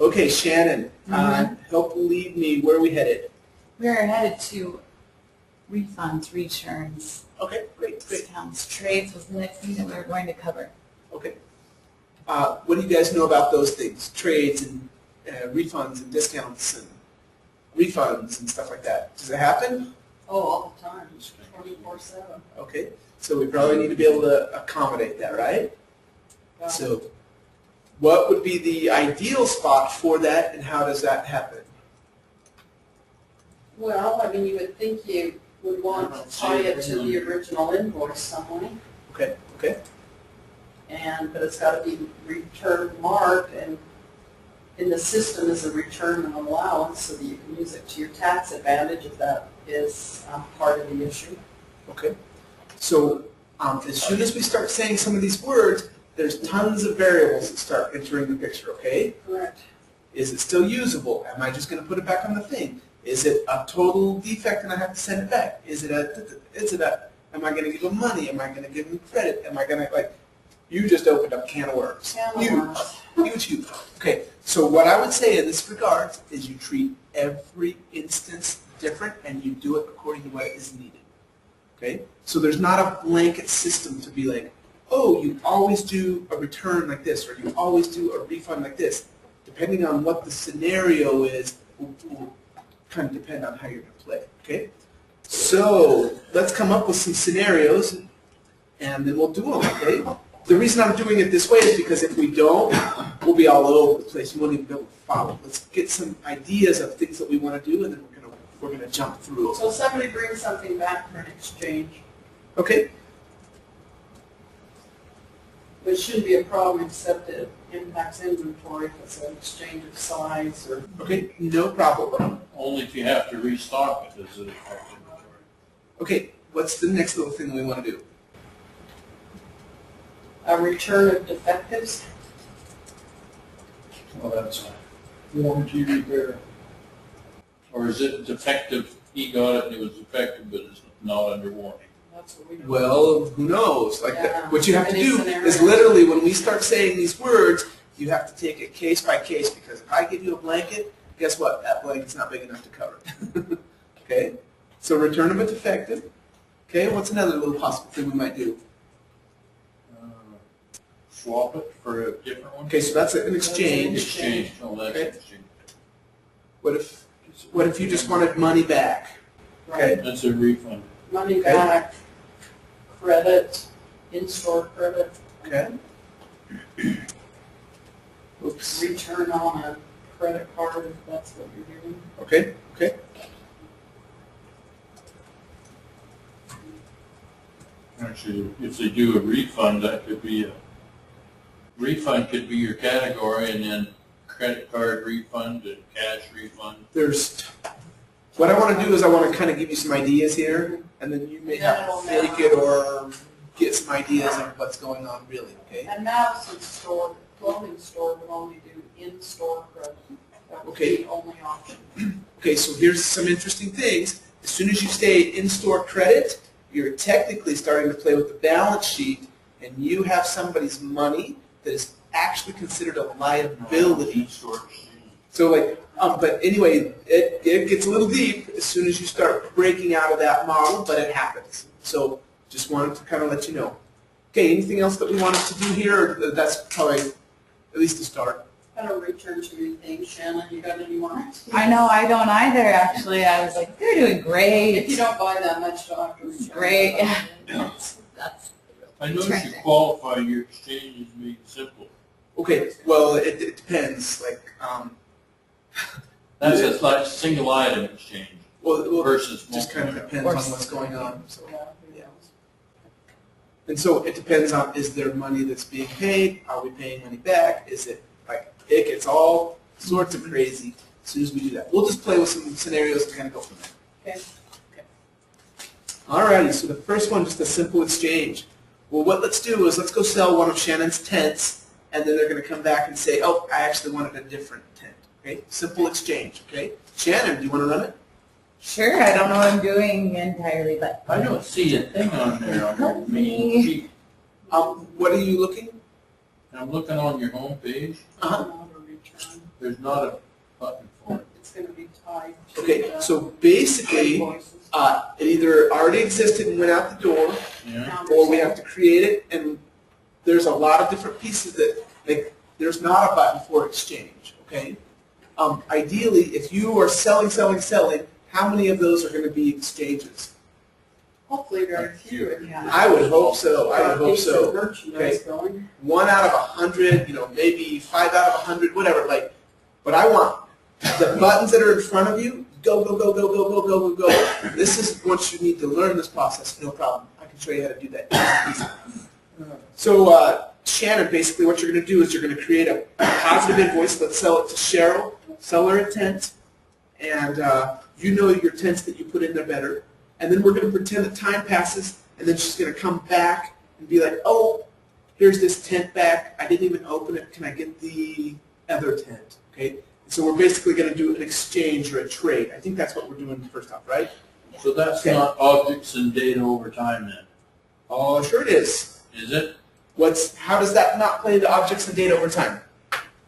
Okay, Shannon, help lead me. Where are we headed? We're headed to refunds, returns, Okay, great. discounts, trades was the next thing that we were going to cover. Okay. What do you guys know about those things? Trades and refunds and discounts and refunds and stuff like that. Does it happen? Oh, all the time, 24/7. Okay, so we probably need to be able to accommodate that, right? So what would be the ideal spot for that, and how does that happen? Well, I mean, you would think you would want to tie it to the original invoice some way, Okay, okay. but it's got to be return marked, and in the system is a return and allowance so that you can use it to your tax advantage if that is part of the issue. Okay. So as soon as we start saying some of these words, there's tons of variables that start entering the picture, okay? Correct. Is it still usable? Am I just going to put it back on the thing? Is it a total defect and I have to send it back? Am I going to give them money? Am I going to give them credit? Am I going to, you just opened up a can of worms. Huge. Okay, so what I would say in this regard is you treat every instance different and you do it according to what is needed. Okay, so there's not a blanket system to be like, oh, you always do a return like this, or you always do a refund like this. Depending on what the scenario is, will kind of depend on how you're going to play. Okay, so let's come up with some scenarios, and then we'll do them. Okay. The reason I'm doing it this way is because if we don't, we'll be all over the place. You won't even be able to follow. Let's get some ideas of things that we want to do, and then we're gonna jump through. So somebody brings something back for an exchange. Okay. It shouldn't be a problem except it impacts inventory if it's an exchange of size or. Okay, no problem. Only if you have to restock it does it affect inventory. Okay, what's the next little thing we want to do? A return of defectives. Well, that's a warranty repair. Or is it defective, he got it and it was defective, but it's not under warranty? That's what we do. Well, who knows? What you have to Any do scenario. is literally when we start saying these words, you have to take it case by case, because if I give you a blanket, guess what? That blanket's not big enough to cover it. Okay? So return of a defective. Okay, what's another little possible thing we might do? Swap it for a different one? Okay, so that's an exchange. Exchange. Oh, that's Okay. exchange. What if you just wanted money back? Okay. Right. That's a refund. Money Okay. back, credit, in-store credit, Okay. Oops. return on a credit card if that's what you're doing. Okay. Okay. Actually, if they do a refund, that could be refund could be your category, and then credit card refund and cash refund. What I want to do is I want to kind of give you some ideas here, and then you may have to fake it or get some ideas of what's going on really, okay? And Madison store, clothing store would only do in-store credit. That would Okay. be the only option. Okay, so here's some interesting things. As soon as you say in-store credit, you're technically starting to play with the balance sheet, and you have somebody's money that is actually considered a liability. So but anyway, it gets a little deep as soon as you start breaking out of that model, but it happens. So just wanted to kind of let you know. Okay, anything else that we wanted to do here? Or that's probably at least a start. I don't return to anything. Shannon, you got any more? I know I don't either, actually. I was like, they're doing great. If you don't buy that much, you'll have to return. Great. it. That's I noticed you qualify your exchange as being simple. Okay, well, it depends. That's just like single item exchange Well, versus just kind of multi-item. depends on what's going on. So. Yeah. And so it depends on, is there money that's being paid? Are we paying money back? Is it it gets all sorts of crazy as soon as we do that. We'll just play with some scenarios and kind of go from there. Okay. Alrighty, so the first one, just a simple exchange. Well, what let's do is let's go sell one of Shannon's tents, and then they're going to come back and say, oh, I actually wanted a different tent. Okay, simple exchange. Okay, Shannon, do you want to run it? sure. I don't know what I'm doing entirely, but I don't see a thing on there on your Help main me. sheet. What are you looking? I'm looking on your home page. Uh-huh. Auto return. There's not a button for it. It's gonna be tied to Okay, the so basically, invoices. it either already existed and went out the door, Yeah. or we have to create it, and there's a lot of different pieces that, like, there's not a button for exchange, okay? Ideally, if you are selling, how many of those are going to be exchanges? Hopefully very few. Yeah. I would hope so, I would hope Decent so. merchandise going. 1 out of 100, maybe 5 out of 100, whatever, like, but I want the buttons that are in front of you, go, go, go, go, go, go, go, go, go. This is once you need to learn this process, no problem. I can show you how to do that. So, Shannon, basically what you're going to do is you're going to create a positive invoice. Let's sell it to Cheryl, sell her a tent, and you know your tents that you put in there better. And then we're going to pretend that time passes, and then she's going to come back and be like, oh, here's this tent back. I didn't even open it. Can I get the other tent? Okay. So we're basically going to do an exchange or a trade. I think that's what we're doing first off, right? So that's Okay. not objects and data over time then, Oh, sure it is. is it? How does that not play into objects and data over time?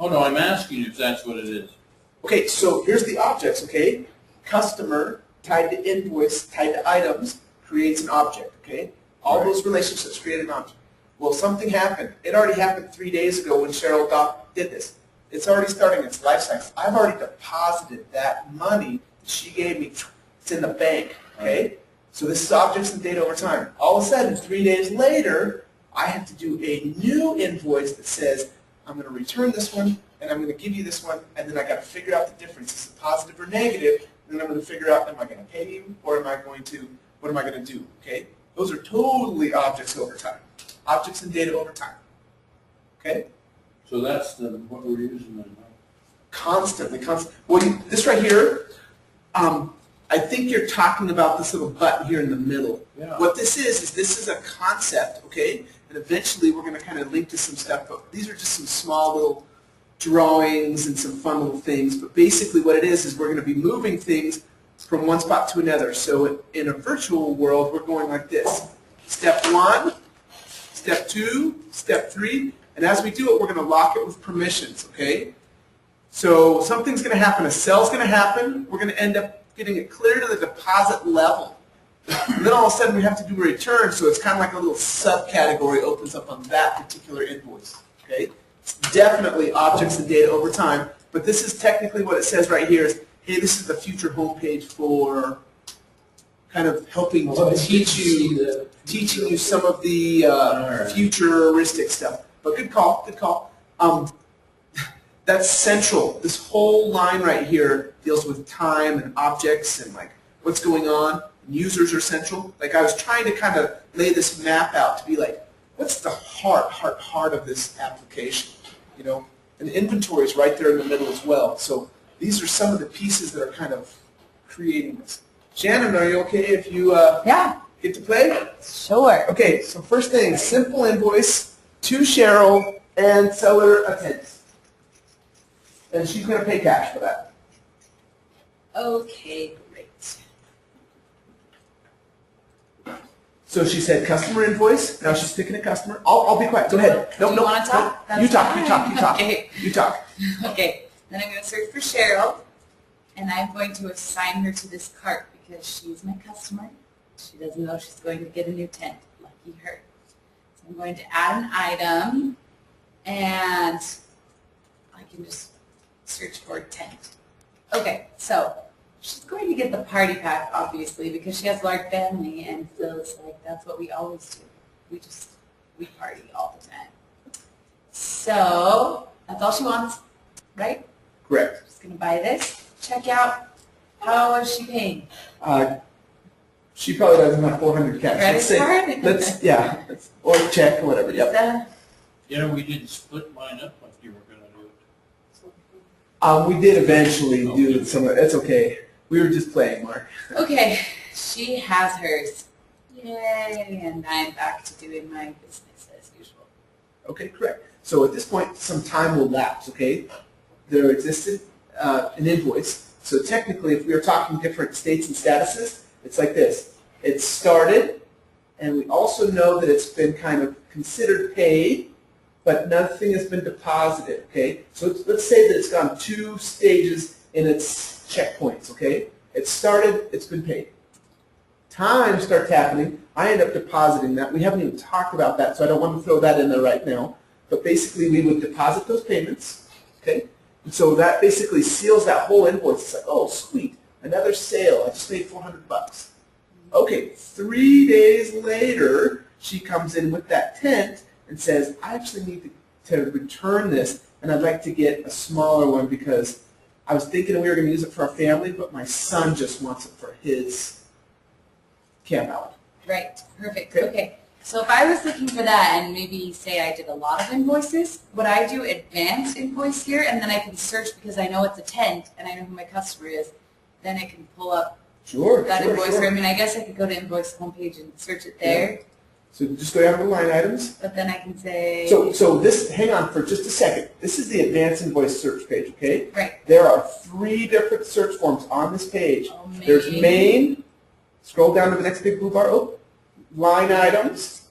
Oh, no, I'm asking if that's what it is. Okay, so here's the objects, okay? Customer tied to invoice, tied to items, creates an object, okay? All Right. those relationships create an object. Well, something happened. It already happened 3 days ago when Cheryl did this. It's already starting its life cycle. I've already deposited that money that she gave me. It's in the bank, okay? So this is objects and data over time. All of a sudden, 3 days later, I have to do a new invoice that says, I'm going to return this one, and I'm going to give you this one, and then I got to figure out the difference. Is it positive or negative? And then I'm going to figure out, am I going to pay you, or what am I going to do? Okay? Those are totally objects over time. Objects and data over time. Okay? So that's what we're using then, huh? Constantly. Well, this right here, I think you're talking about this little button here in the middle. Yeah. What this is a concept, okay? And eventually we're going to kind of link to some stuff, but these are just some small little drawings and some fun little things. But basically what it is we're going to be moving things from one spot to another. So in a virtual world, we're going like this. Step 1, step 2, step 3, and as we do it, we're going to lock it with permissions, okay? So something's going to happen. A sale's going to happen. We're going to end up getting it clear to the deposit level. And then all of a sudden we have to do a return, so it's kind of like a little subcategory opens up on that particular invoice. Okay? It's definitely objects and data over time, but this is technically what it says right here is, hey, this is the future homepage for kind of helping to teaching you some of the futuristic stuff. But good call, good call. That's central. This whole line right here deals with time and objects and like what's going on. Users are central. Like I was trying to kind of lay this map out to be like, what's the heart of this application? You know, and inventory is right there in the middle as well. So these are some of the pieces that are kind of creating this. Shannon, are you okay if you Yeah, get to play? sure. Okay, so first thing, simple invoice to Cheryl and seller attends. And she's going to pay cash for that. Okay, great. So she said customer invoice. Now she's picking a customer. I'll be quiet. Go ahead. Do you want to talk? No. You talk. Okay. You talk. Okay, then I'm going to search for Cheryl, and I'm going to assign her to this cart because she's my customer. She doesn't know she's going to get a new tent. Lucky her. So I'm going to add an item, and I can just search for tent. Okay, so she's going to get the party pack, obviously, because she has a large family, and feels like that's what we always do. We party all the time. So that's all she wants, right? Correct. She's going to buy this. Check out. How is she paying? She probably doesn't have 400 cash. Credit card? Or check or whatever. Yep. Visa? Yeah, we didn't split mine up like you were going to do it. We did eventually do some of it. It's okay. We were just playing, Mark. Okay, she has hers. Yay, and I'm back to doing my business as usual. Okay, correct. So at this point, some time will lapse, okay? There existed an invoice. So technically, if we are talking different states and statuses, it's like this. It started, and we also know that it's been kind of considered paid, but nothing has been deposited, okay? So let's say that it's gone 2 stages in its checkpoints, okay? It started, it's been paid. Time starts happening, I end up depositing that. We haven't even talked about that, so I don't want to throw that in there right now. But basically, we would deposit those payments, okay? And so that basically seals that whole invoice. It's like, oh, sweet, another sale. I just made $400. Okay, 3 days later, she comes in with that tent and says, I actually need to return this, and I'd like to get a smaller one because I was thinking we were going to use it for our family, but my son just wants it for his camp out. Right, perfect, Okay. okay. So if I was looking for that and maybe say I did a lot of invoices, would I do advanced invoice here and then I can search because I know it's a tent and I know who my customer is, then I can pull up Sure, that sure, invoice. sure. Or I mean, I guess I could go to invoice homepage and search it there, So just go down to the line items. but then I can say, So this, hang on for just a second. This is the advanced invoice search page, okay? right, There are 3 different search forms on this page. oh, There's main, scroll down to the next big blue bar, oh, line items,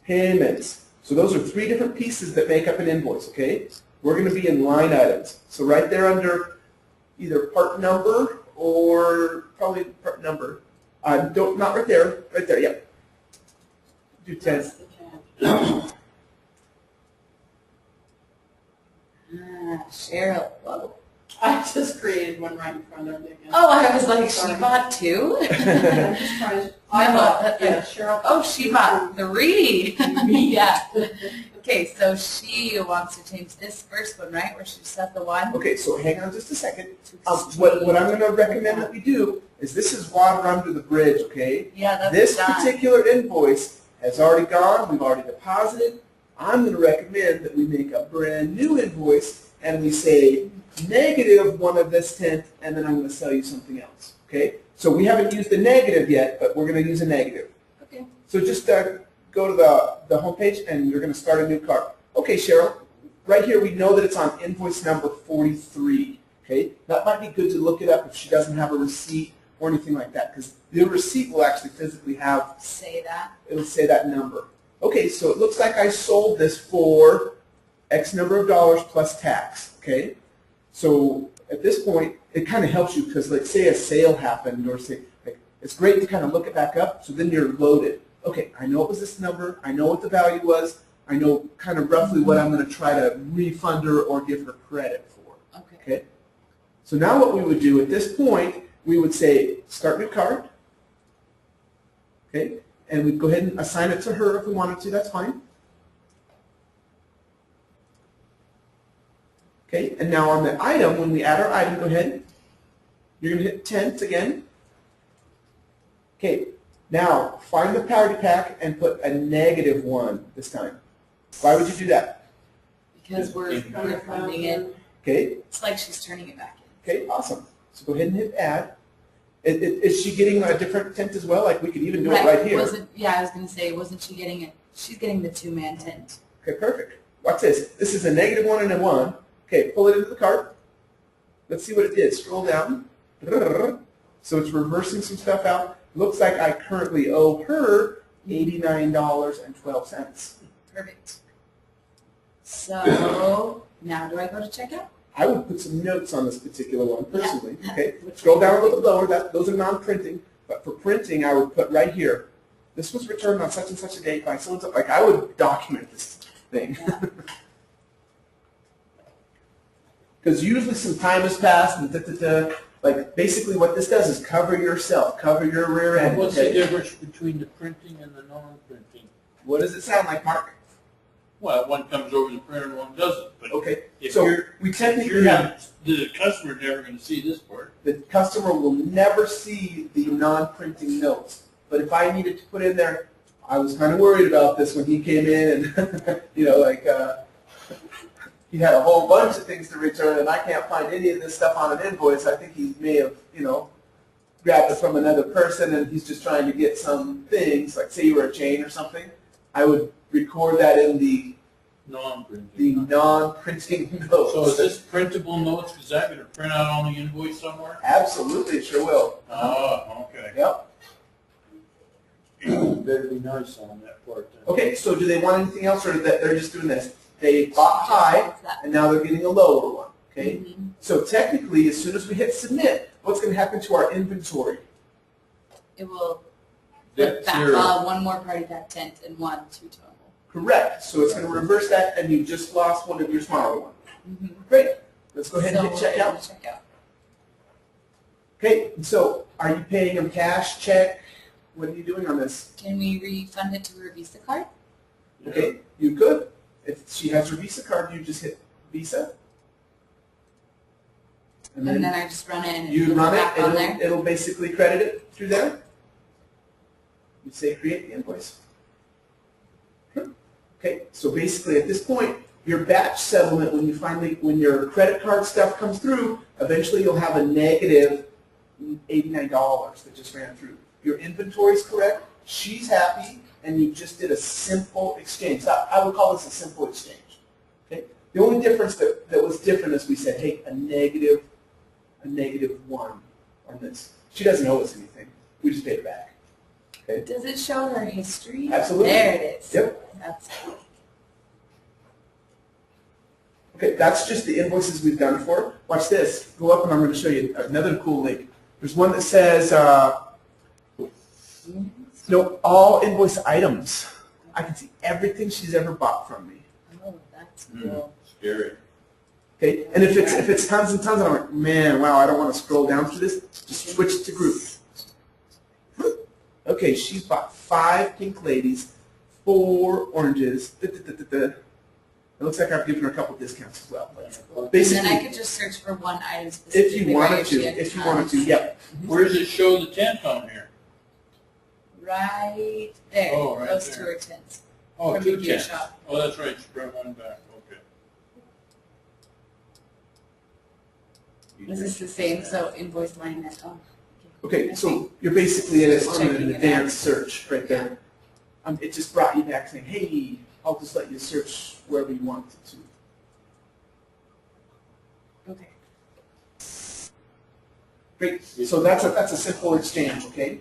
payments. So those are 3 different pieces that make up an invoice, okay? We're going to be in line items. So right there under either part number or probably part number. Not right there, yep. Do 10. That's the tent. Cheryl, whoa. I just created one right in front of me again. Oh, I was like, she Sorry. bought 2? I'm just trying to, I bought, yeah, Cheryl. Oh, she bought 3. Yeah. Okay, so she wants to change this first one, right? Where she set the 1. Okay, so hang on just a second. What I'm going to recommend that we do is this is water under the bridge, okay? Yeah, that's This done. particular invoice has already gone, we've already deposited. I'm going to recommend that we make a brand new invoice and we say negative 1 of this tent and then I'm going to sell you something else, okay? So we haven't used the negative yet, but we're going to use a negative. Okay. So just go to the home page and you're going to start a new cart. Okay, Cheryl, right here we know that it's on invoice number 43, okay? That might be good to look it up if she doesn't have a receipt or anything like that, because the receipt will actually physically have, Say that. it'll say that number. Okay, so it looks like I sold this for X number of dollars plus tax, okay? So at this point, it kind of helps you because, like, say a sale happened or say, like, it's great to kind of look it back up, so then you're loaded. Okay, I know it was this number, I know what the value was, I know kind of roughly what I'm going to try to refund her or give her credit for, Okay. okay? So now what we would do at this point, we would say, start new card, okay? And we'd go ahead and assign it to her if we wanted to, that's fine. Okay, and now on the item, when we add our item, go ahead. You're going to hit tent again. Okay, now find the party pack and put a negative 1 this time. Why would you do that? Because we're funding it. Okay, It's like she's turning it back in. okay, awesome. So go ahead and hit add. Is she getting a different tent as well? Like we could even do it right here. Yeah, I was going to say, wasn't she getting it? She's getting the 2-man tent. Okay, perfect. Watch this. This is a negative 1 and a 1. Okay, pull it into the cart. Let's see what it did. Scroll down. So it's reversing some stuff out. Looks like I currently owe her $89.12. Perfect. So now do I go to checkout? I would put some notes on this particular one personally. Yeah. Okay, scroll down a little bit lower. Those are non-printing. But for printing, I would put right here. This was returned on such and such a date by so and so. Like I would document this thing. Because usually some time has passed and like basically what this does is cover yourself, cover your rear end. What's the Okay? difference between the printing and the non-printing? What does it sound like, Mark? Well, one comes over the printer and one doesn't. But Okay, if so you're, we if technically you're have, the customer's never going to see this part. the customer will never see the non-printing notes. But if I needed to put in there, I was kind of worried about this when he came in and, you know, like, he had a whole bunch of things to return and I can't find any of this stuff on an invoice. I think he may have, you know, grabbed it from another person and he's just trying to get some things, like say you were a chain or something. I would record that in the Non-printing. non-printing notes. So is this printable notes? Is that going to print out on the invoice somewhere? Absolutely, it sure will. Oh, okay. Yep. Better be nice on that part then. Okay, so do they want anything else, or that they're just doing this? They bought high, Just that. and now they're getting a lower one, okay? Mhm. So technically, as soon as we hit submit, what's going to happen to our inventory? It will That put back zero. one more party pack tent and 1 2 total. Correct. So it's going to reverse that, and you just lost one of your smaller ones. Mm-hmm. Great. Let's go ahead and hit check out. Check out. Okay, so are you paying them cash, check? What are you doing on this? Can we refund it to her Visa card? Okay, you could. If she has her Visa card, you just hit Visa. And And then then I just run it and you it'll run go it, back on there. it'll basically credit it through there. You say create the invoice. Okay, so basically at this point, your batch settlement, when your credit card stuff comes through, eventually you'll have a negative $89 that just ran through. Your inventory's correct, she's happy, and you just did a simple exchange. So I would call this a simple exchange. Okay? The only difference that was different is we said, hey, a negative 1 on this. She doesn't owe us anything. We just paid her back. Okay? Does it show her history? Absolutely. There it is. Yep. That's Okay, that's just the invoices we've done for her. Watch this. Go up and I'm going to show you another cool link. There's one that says, no, all invoice items. I can see everything she's ever bought from me. oh, that's cool. Scary. Okay, and if it's tons and tons, I'm like, man, wow, I don't want to scroll down through this. Just switch to group. Okay, she's bought 5 pink ladies, 4 oranges. It looks like I've given her a couple discounts as well. And Basically, then I could just search for one item specifically. if you wanted to, yep. Where does it show the tent on here? Right there. Oh, right Those there. 2 are tents. Oh, From 2 the gift tents. shop. Oh, that's right, spread one back, okay. This is the same, so invoice line at, oh. Okay, so you're basically on Checking an it advanced search right there. It just brought you back saying, hey, I'll just let you search wherever you want to. Okay. Great. So that's a simple exchange, okay?